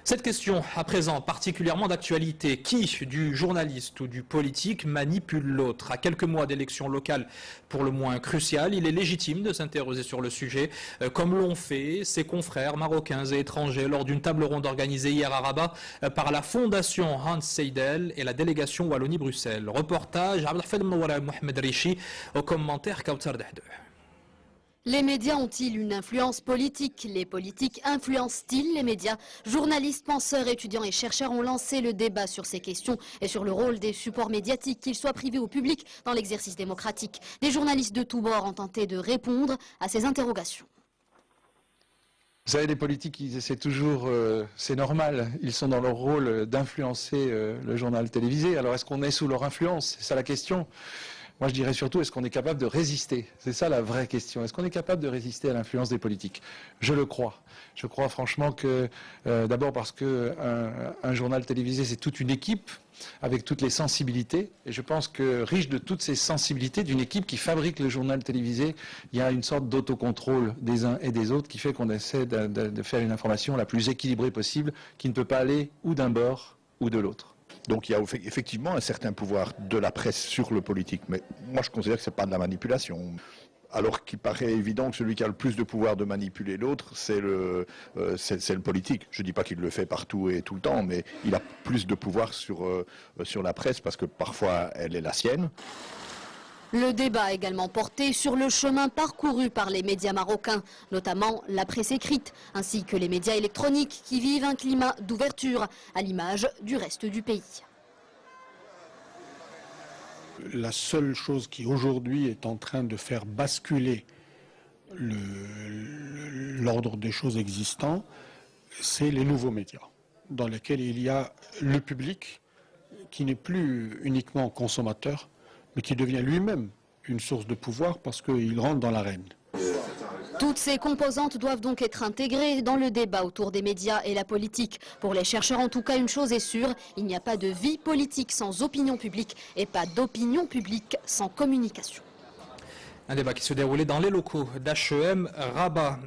Cette question, à présent, particulièrement d'actualité. Qui, du journaliste ou du politique, manipule l'autre? À quelques mois d'élections locales pour le moins cruciales, il est légitime de s'interroger sur le sujet, comme l'ont fait ses confrères marocains et étrangers lors d'une table ronde organisée hier à Rabat par la Fondation Hans Seidel et la délégation Wallonie-Bruxelles. Reportage Abdelhafed Mouara Mohamed Richi au commentaire Kautar Dahdou. Les médias ont-ils une influence politique? Les politiques influencent-ils les médias? Journalistes, penseurs, étudiants et chercheurs ont lancé le débat sur ces questions et sur le rôle des supports médiatiques, qu'ils soient privés ou publics, dans l'exercice démocratique. Des journalistes de tous bords ont tenté de répondre à ces interrogations. Vous savez, les politiques, ils essaient toujours, c'est normal, ils sont dans leur rôle d'influencer le journal télévisé. Alors est-ce qu'on est sous leur influence? C'est ça la question. Moi, je dirais surtout, est-ce qu'on est capable de résister? C'est ça la vraie question. Est-ce qu'on est capable de résister à l'influence des politiques? Je le crois. Je crois franchement que, d'abord parce que un journal télévisé, c'est toute une équipe avec toutes les sensibilités. Et je pense que, riche de toutes ces sensibilités d'une équipe qui fabrique le journal télévisé, il y a une sorte d'autocontrôle des uns et des autres qui fait qu'on essaie de faire une information la plus équilibrée possible, qui ne peut pas aller ou d'un bord ou de l'autre. Donc il y a effectivement un certain pouvoir de la presse sur le politique, mais moi je considère que ce n'est pas de la manipulation. Alors qu'il paraît évident que celui qui a le plus de pouvoir de manipuler l'autre, c'est le politique. Je ne dis pas qu'il le fait partout et tout le temps, mais il a plus de pouvoir sur la presse parce que parfois elle est la sienne. Le débat a également porté sur le chemin parcouru par les médias marocains, notamment la presse écrite, ainsi que les médias électroniques qui vivent un climat d'ouverture, à l'image du reste du pays. La seule chose qui aujourd'hui est en train de faire basculer l'ordre des choses existants, c'est les nouveaux médias, dans lesquels il y a le public qui n'est plus uniquement consommateur, mais qui devient lui-même une source de pouvoir parce qu'il rentre dans l'arène. Toutes ces composantes doivent donc être intégrées dans le débat autour des médias et la politique. Pour les chercheurs, en tout cas, une chose est sûre, il n'y a pas de vie politique sans opinion publique et pas d'opinion publique sans communication. Un débat qui se déroulait dans les locaux d'HEM Rabat.